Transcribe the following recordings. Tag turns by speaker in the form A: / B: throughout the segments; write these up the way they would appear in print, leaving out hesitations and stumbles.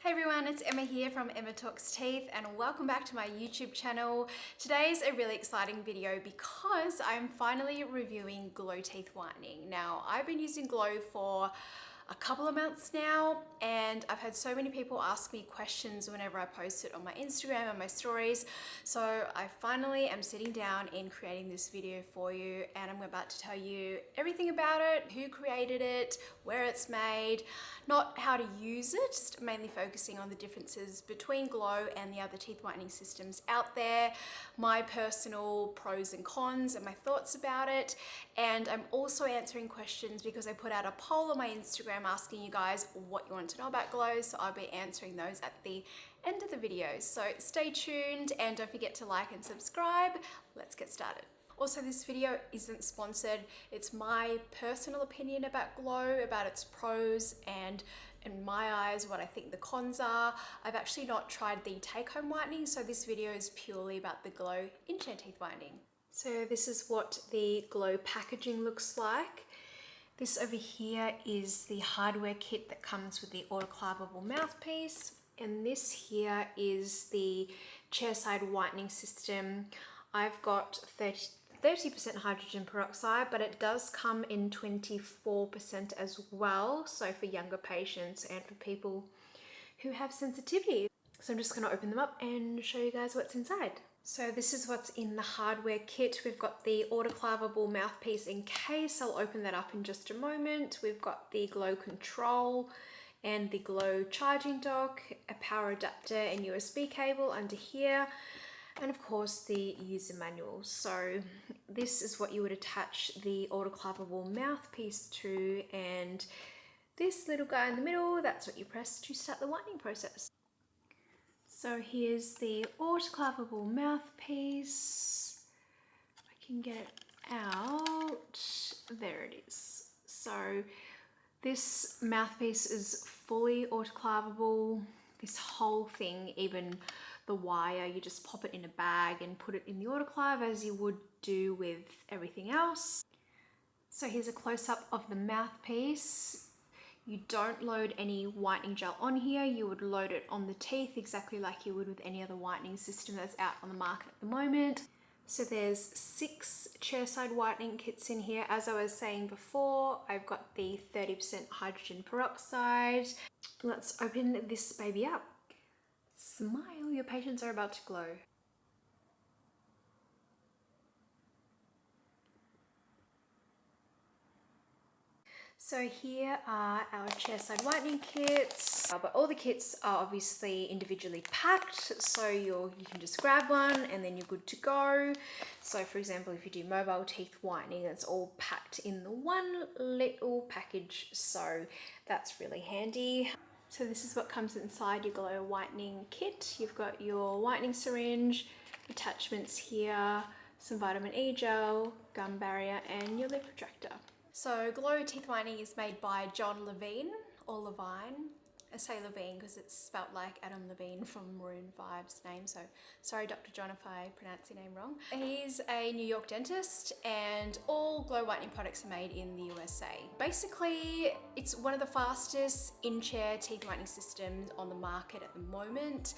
A: Hey everyone, it's Emma here from Emma Talks Teeth and welcome back to my YouTube channel. Today's a really exciting video because I'm finally reviewing Glo teeth whitening. Now, I've been using Glo for a couple of months now and I've had so many people ask me questions whenever I post it on my Instagram and my stories. So I finally am sitting down and creating this video for you and I'm about to tell you everything about it, who created it, where it's made, not how to use it, just mainly focusing on the differences between Glo and the other teeth whitening systems out there, my personal pros and cons and my thoughts about it. And I'm also answering questions because I put out a poll on my Instagram asking you guys what you want to know about Glo, so I'll be answering those at the end of the video. So stay tuned and don't forget to like and subscribe. Let's get started. Also, this video isn't sponsored. It's my personal opinion about Glo, about its pros and in my eyes what I think the cons are. I've actually not tried the take-home whitening, so this video is purely about the Glo in-chair teeth whitening. So this is what the Glo packaging looks like. This over here is the hardware kit that comes with the autoclaveable mouthpiece, and this here is the chairside whitening system. I've got 30% hydrogen peroxide, but it does come in 24% as well, so for younger patients and for people who have sensitivity. So I'm just going to open them up and show you guys what's inside. So this is what's in the hardware kit. We've got the autoclaveable mouthpiece in case. I'll open that up in just a moment. We've got the Glo control and the Glo charging dock, a power adapter and USB cable under here, and of course the user manual. So this is what you would attach the autoclaveable mouthpiece to, and this little guy in the middle, that's what you press to start the whitening process. So here's the autoclaveable mouthpiece. If I can get it out, there it is. So this mouthpiece is fully autoclaveable. This whole thing, even the wire, you just pop it in a bag and put it in the autoclave as you would do with everything else. So here's a close-up of the mouthpiece. You don't load any whitening gel on here. You would load it on the teeth exactly like you would with any other whitening system that's out on the market at the moment. So there's 6 chairside whitening kits in here. As I was saying before, I've got the 30% hydrogen peroxide. Let's open this baby up. Smile, your patients are about to glow. So here are our chairside whitening kits, but all the kits are obviously individually packed, so you can just grab one and then you're good to go. So for example, if you do mobile teeth whitening, it's all packed in the one little package, so that's really handy. So this is what comes inside your Glo whitening kit. You've got your whitening syringe, attachments here, some vitamin E gel, gum barrier, and your lip retractor. So Glo teeth whitening is made by John Levine, or Levine. I say Levine because it's spelt like Adam Levine from Maroon 5's name, so sorry Dr. John if I pronounce your name wrong. He's a New York dentist and all Glo whitening products are made in the USA. Basically, it's one of the fastest in-chair teeth whitening systems on the market at the moment,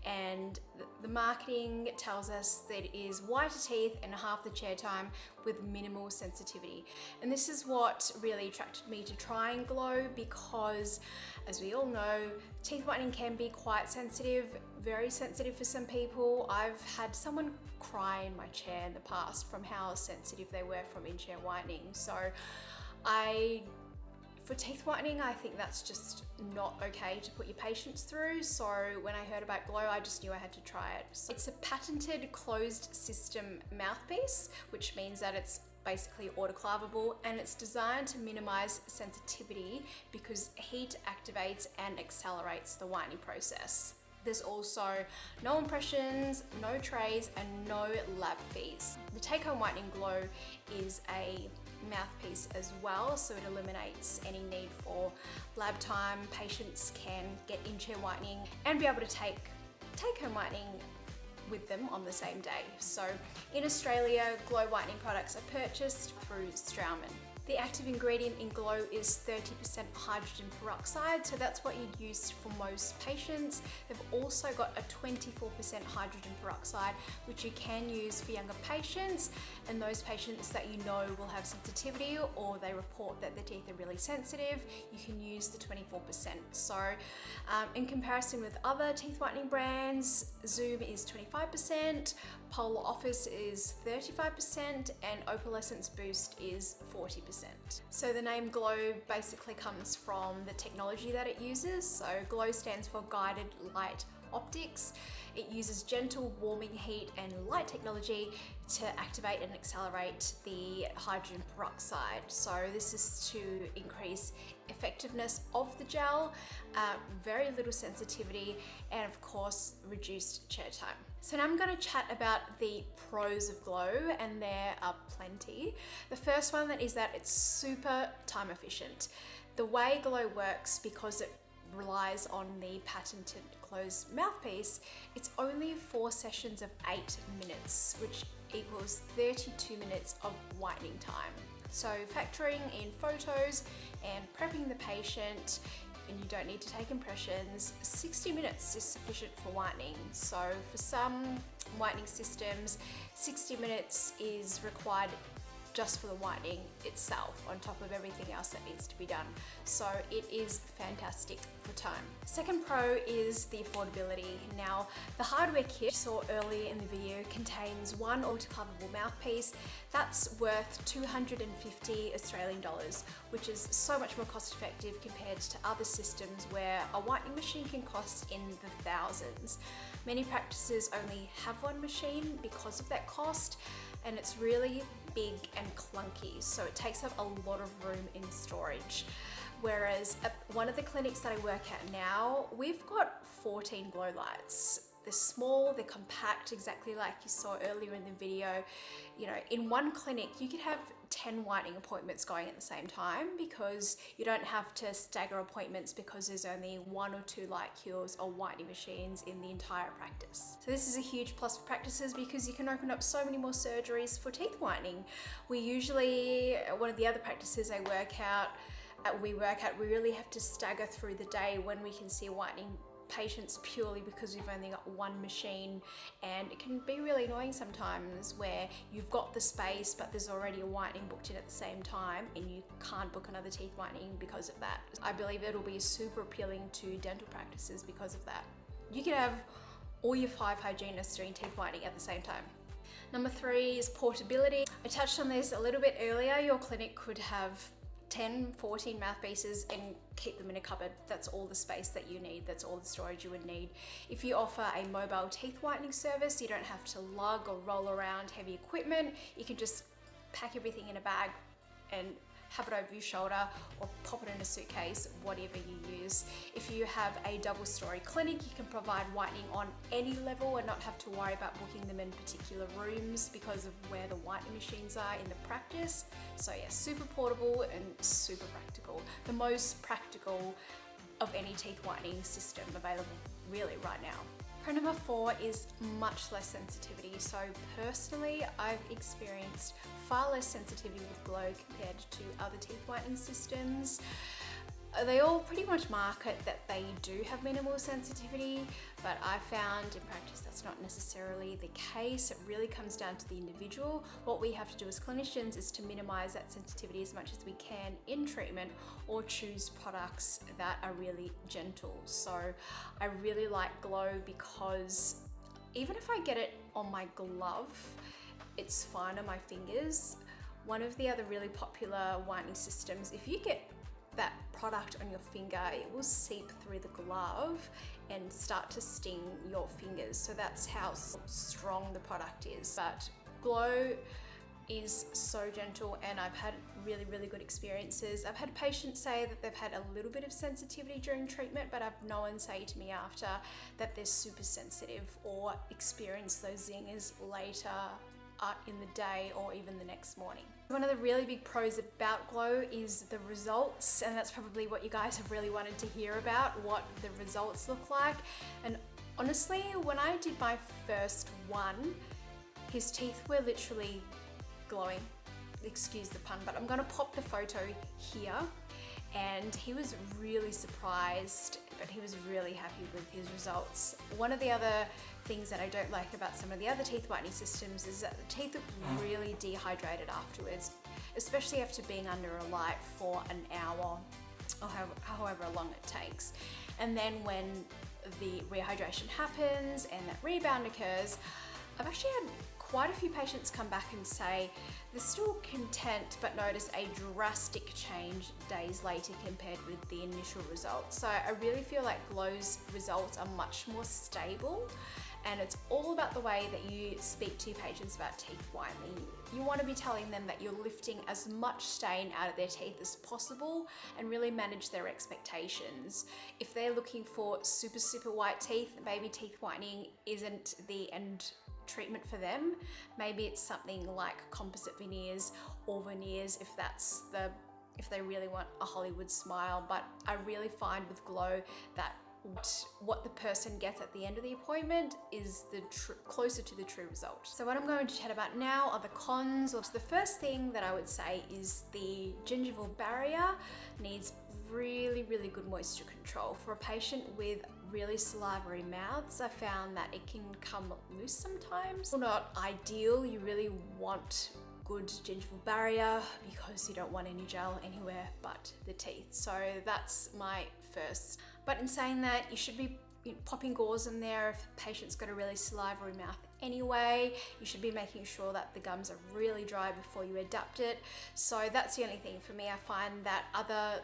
A: and the marketing tells us that it is whiter teeth in half the chair time with minimal sensitivity. And this is what really attracted me to trying Glo because, as we all know, teeth whitening can be quite sensitive, very sensitive for some people. I've had someone cry in my chair in the past from how sensitive they were from in-chair whitening. So for teeth whitening, I think that's just not okay to put your patients through. So when I heard about Glo, I just knew I had to try it. So it's a patented closed system mouthpiece, which means that it's basically autoclaveable, and it's designed to minimize sensitivity because heat activates and accelerates the whitening process. There's also no impressions, no trays, and no lab fees. The take-home whitening Glo is a mouthpiece as well, so it eliminates any need for lab time. Patients can get in-chair whitening and be able to take home whitening with them on the same day. So in Australia, Glo whitening products are purchased through Straumann. The active ingredient in Glo is 30% hydrogen peroxide, so that's what you'd use for most patients. They've also got a 24% hydrogen peroxide, which you can use for younger patients and those patients that you know will have sensitivity or they report that their teeth are really sensitive. You can use the 24%. So in comparison with other teeth whitening brands, Zoom is 25%, Pola Office is 35%, and Opalescence Boost is 40%. So the name Glo basically comes from the technology that it uses. So Glo stands for guided light optics. It uses gentle warming heat and light technology to activate and accelerate the hydrogen peroxide. So this is to increase effectiveness of the gel, very little sensitivity, and of course reduced chair time. So now I'm going to chat about the pros of Glo, and there are plenty. The first one is that it's super time efficient. The way Glo works, because it relies on the patented closed mouthpiece, it's only 4 sessions of 8 minutes, which equals 32 minutes of whitening time. So factoring in photos and prepping the patient, and you don't need to take impressions, 60 minutes is sufficient for whitening. So for some whitening systems, 60 minutes is required just for the whitening itself, on top of everything else that needs to be done. So it is fantastic for time. Second pro is the affordability. Now, the hardware kit you saw earlier in the video contains one autoclaveable mouthpiece that's worth 250 Australian dollars, which is so much more cost effective compared to other systems where a whitening machine can cost in the thousands. Many practices only have one machine because of that cost, and it's really big and clunky, so it takes up a lot of room in storage. Whereas at one of the clinics that I work at now, we've got 14 Glo lights. They're small, they're compact, exactly like you saw earlier in the video. You know, in one clinic, you could have 10 whitening appointments going at the same time, because you don't have to stagger appointments because there's only 1 or 2 light cures or whitening machines in the entire practice. So this is a huge plus for practices because you can open up so many more surgeries for teeth whitening. We usually, one of the other practices we really have to stagger through the day when we can see whitening patients, purely because we've only got one machine, and it can be really annoying sometimes where you've got the space but there's already a whitening booked in at the same time and you can't book another teeth whitening because of that. I believe it'll be super appealing to dental practices because of that. You can have all your 5 hygienists doing teeth whitening at the same time. Number 3 is portability. I touched on this a little bit earlier. Your clinic could have 10, 14 mouthpieces and keep them in a cupboard. That's all the space that you need. That's all the storage you would need. If you offer a mobile teeth whitening service, you don't have to lug or roll around heavy equipment. You can just pack everything in a bag and have it over your shoulder or pop it in a suitcase, whatever you use. If you have a double-story clinic, you can provide whitening on any level and not have to worry about booking them in particular rooms because of where the whitening machines are in the practice. So yeah, super portable and super practical. The most practical of any teeth whitening system available really right now. Pro number 4 is much less sensitivity. So personally, I've experienced far less sensitivity with Glo compared to other teeth whitening systems. They all pretty much market that they do have minimal sensitivity, but I found in practice that's not necessarily the case. It really comes down to the individual. What we have to do as clinicians is to minimize that sensitivity as much as we can in treatment, or choose products that are really gentle. So I really like Glo because even if I get it on my glove, it's fine on my fingers. One of the other really popular whitening systems, if you get that product on your finger, it will seep through the glove and start to sting your fingers. So that's how strong the product is. But Glo is so gentle, and I've had really, really good experiences. I've had patients say that they've had a little bit of sensitivity during treatment, but I've no one say to me after that they're super sensitive or experience those zingers later in the day or even the next morning. One of the really big pros about Glo is the results, and that's probably what you guys have really wanted to hear about, what the results look like. And honestly, when I did my first one, his teeth were literally glowing. excuse the pun, but I'm gonna pop the photo here. And he was really surprised, but he was really happy with his results. One of the other things that I don't like about some of the other teeth whitening systems is that the teeth look really dehydrated afterwards, especially after being under a light for an hour or however long it takes. And then when the rehydration happens and that rebound occurs, I've actually had quite a few patients come back and say they're still content but notice a drastic change days later compared with the initial results. So I really feel like Glo's results are much more stable, and it's all about the way that you speak to your patients about teeth whitening. You want to be telling them that you're lifting as much stain out of their teeth as possible and really manage their expectations. If they're looking for super white teeth, maybe teeth whitening isn't the end treatment for them. Maybe it's something like composite veneers or veneers if they really want a Hollywood smile. But I really find with Glo that what the person gets at the end of the appointment is closer to the true result. So what I'm going to chat about now are the cons. So the first thing that I would say is the gingival barrier needs really good moisture control. For a patient with really salivary mouths, I found that it can come loose sometimes. Well, not ideal. You really want good gingival barrier because you don't want any gel anywhere but the teeth. So that's my first. But in saying that, you should be popping gauze in there if the patient's got a really salivary mouth anyway. You should be making sure that the gums are really dry before you adapt it. So that's the only thing for me. I find that other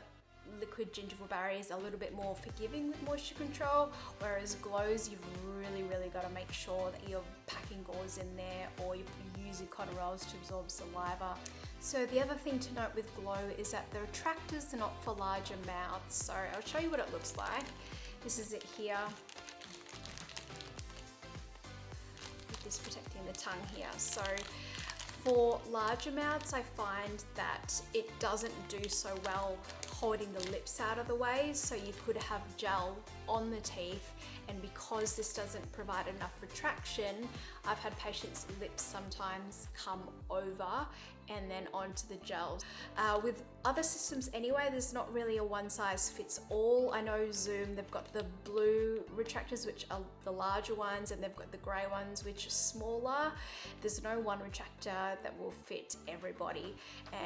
A: liquid gingival barriers are a little bit more forgiving with moisture control, whereas Glo's, you've really got to make sure that you're packing gauze in there or you're using cotton rolls to absorb saliva. So the other thing to note with Glo is that the retractors are not for larger mouths. So I'll show you what it looks like. This is it here. Just protecting the tongue here. So for larger mouths, I find that it doesn't do so well holding the lips out of the way, so you could have gel on the teeth, and because this doesn't provide enough retraction, I've had patients' lips sometimes come over and then onto the gel. With other systems anyway, there's not really a one size fits all. I know Zoom, they've got the blue retractors, which are the larger ones, and they've got the grey ones, which are smaller. There's no one retractor that will fit everybody.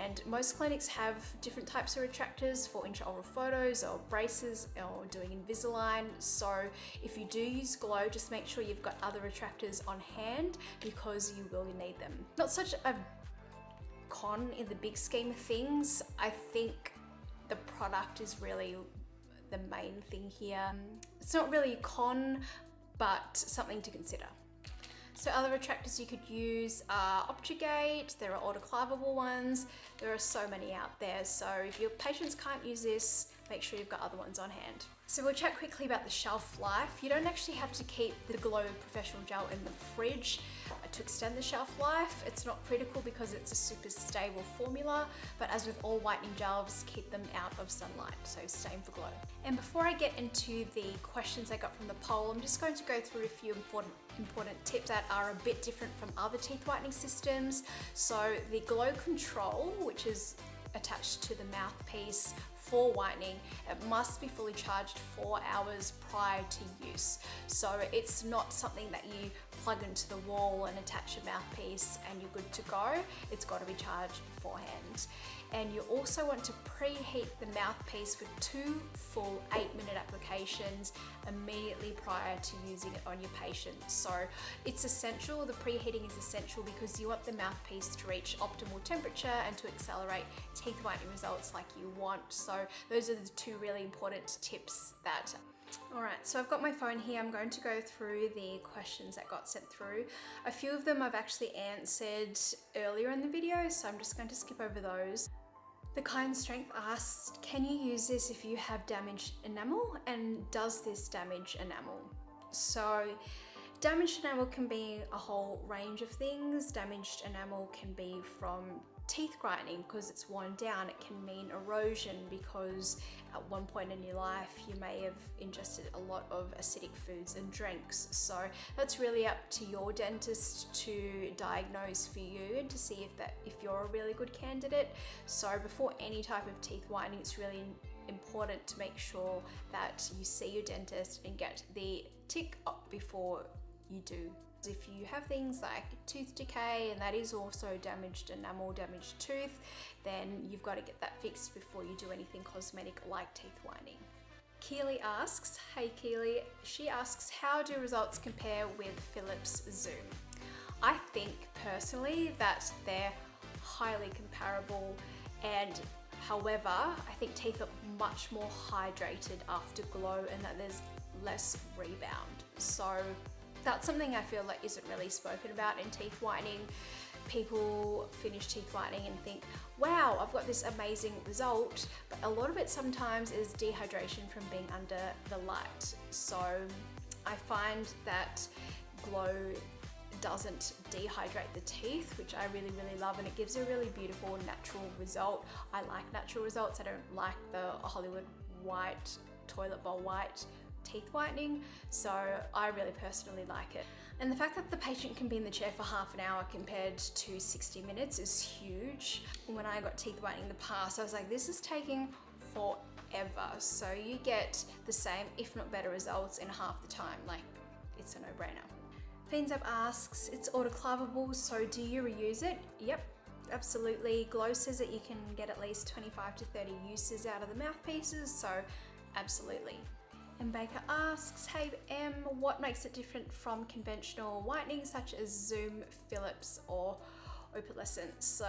A: And most clinics have different types of retractors for intraoral photos or braces or doing Invisalign. So if you do use Glo, just make sure you've got other retractors on hand because you will need them. Not such a con in the big scheme of things. I think the product is really the main thing here. It's not really a con, but something to consider. So other retractors you could use are Optigate, there are autoclaveable ones, there are so many out there. So if your patients can't use this, make sure you've got other ones on hand. So we'll chat quickly about the shelf life. You don't actually have to keep the Glo Professional Gel in the fridge to extend the shelf life. It's not critical because it's a super stable formula, but as with all whitening gels, keep them out of sunlight. So same for Glo. And before I get into the questions I got from the poll, I'm just going to go through a few important tips that are a bit different from other teeth whitening systems. So the Glo Control, which is attached to the mouthpiece for whitening, it must be fully charged 4 hours prior to use. So it's not something that you plug into the wall and attach your mouthpiece and you're good to go. It's got to be charged beforehand. And you also want to preheat the mouthpiece for 2 full 8-minute applications immediately prior to using it on your patient. So it's essential, the preheating is essential because you want the mouthpiece to reach optimal temperature and to accelerate teeth whitening results like you want. So those are the 2 really important tips that. Alright, so I've got my phone here. I'm going to go through the questions that got sent through. A few of them I've actually answered earlier in the video, so I'm just going to skip over those. The Kind Strength asked, can you use this if you have damaged enamel, and does this damage enamel? So damaged enamel can be a whole range of things. Damaged enamel can be from teeth grinding, because it's worn down. It can mean erosion because at one point in your life you may have ingested a lot of acidic foods and drinks. So that's really up to your dentist to diagnose for you and to see if you're a really good candidate. So before any type of teeth whitening, it's really important to make sure that you see your dentist and get the tick up before you do. If you have things like tooth decay, and that is also damaged enamel, damaged tooth, then you've got to get that fixed before you do anything cosmetic like teeth whitening. Keely asks, hey Keely, she asks, how do results compare with Philips Zoom? I think personally that they're highly comparable, and however, I think teeth are much more hydrated after Glo and that there's less rebound. So that's something I feel like isn't really spoken about in teeth whitening. People finish teeth whitening and think, wow, I've got this amazing result, but a lot of it sometimes is dehydration from being under the light. So I find that Glo doesn't dehydrate the teeth, which I really love, and it gives a really beautiful natural result. I like natural results. I don't like the Hollywood white, toilet bowl white teeth whitening, so I really personally like it. And the fact that the patient can be in the chair for half an hour compared to 60 minutes is huge. When I got teeth whitening in the past, I was like, this is taking forever. So you get the same, if not better results in half the time. Like, it's a no-brainer. Fiends Up asks, it's autoclaveable, so do you reuse it? Yep, absolutely. Glo says that you can get at least 25 to 30 uses out of the mouthpieces, so absolutely. And Baker asks, hey Em, what makes it different from conventional whitening such as Zoom, Philips or Opalescence? So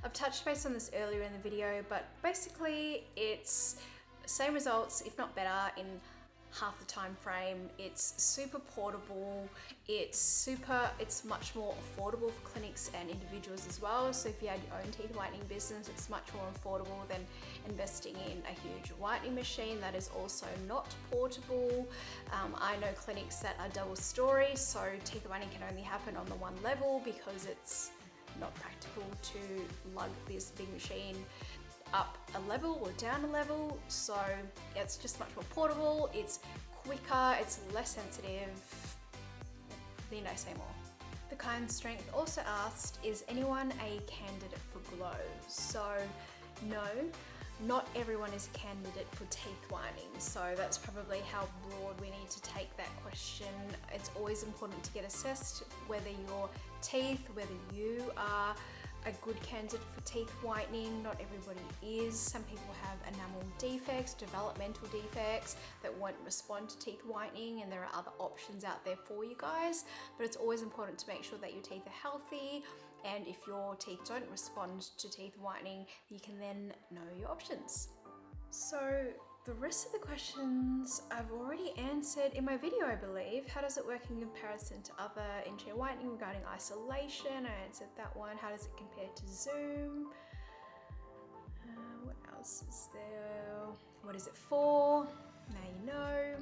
A: I've touched base on this earlier in the video, but basically it's the same results, if not better, in half the time frame. It's super portable, it's much more affordable for clinics and individuals as well. So if you had your own teeth whitening business, it's much more affordable than investing in a huge whitening machine that is also not portable. I know clinics that are double story, so teeth whitening can only happen on the one level because it's not practical to lug this big machine up a level or down a level. So it's just much more portable, it's quicker, it's less sensitive. Need I say more? The Kind Strength also asked, is anyone a candidate for Glo? So no, not everyone is a candidate for teeth whitening. So that's probably how broad we need to take that question. It's always important to get assessed whether your teeth, whether you are a good candidate for teeth whitening. Not everybody is. Some people have enamel defects, developmental defects that won't respond to teeth whitening, and there are other options out there for you guys. But it's always important to make sure that your teeth are healthy, and if your teeth don't respond to teeth whitening, you can then know your options. So the rest of the questions I've already answered in my video, I believe. How does it work in comparison to other in-chair whitening regarding isolation? I answered that one. How does it compare to Zoom? What else is there? What is it for? Now you know.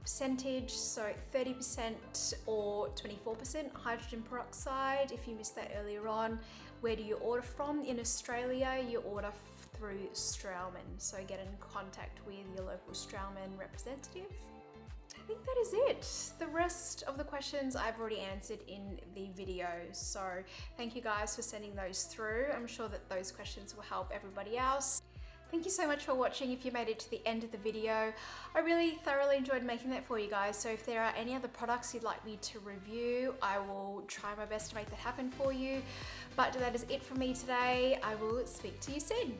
A: Percentage, so 30% or 24% hydrogen peroxide. If you missed that earlier on, where do you order from? In Australia, you order through Straumann, so get in contact with your local Straumann representative. I think that is it. The rest of the questions I've already answered in the video, so thank you guys for sending those through. I'm sure that those questions will help everybody else. Thank you so much for watching. If you made it to the end of the video, I really thoroughly enjoyed making that for you guys. So if there are any other products you'd like me to review, I will try my best to make that happen for you. But that is it from me today. I will speak to you soon.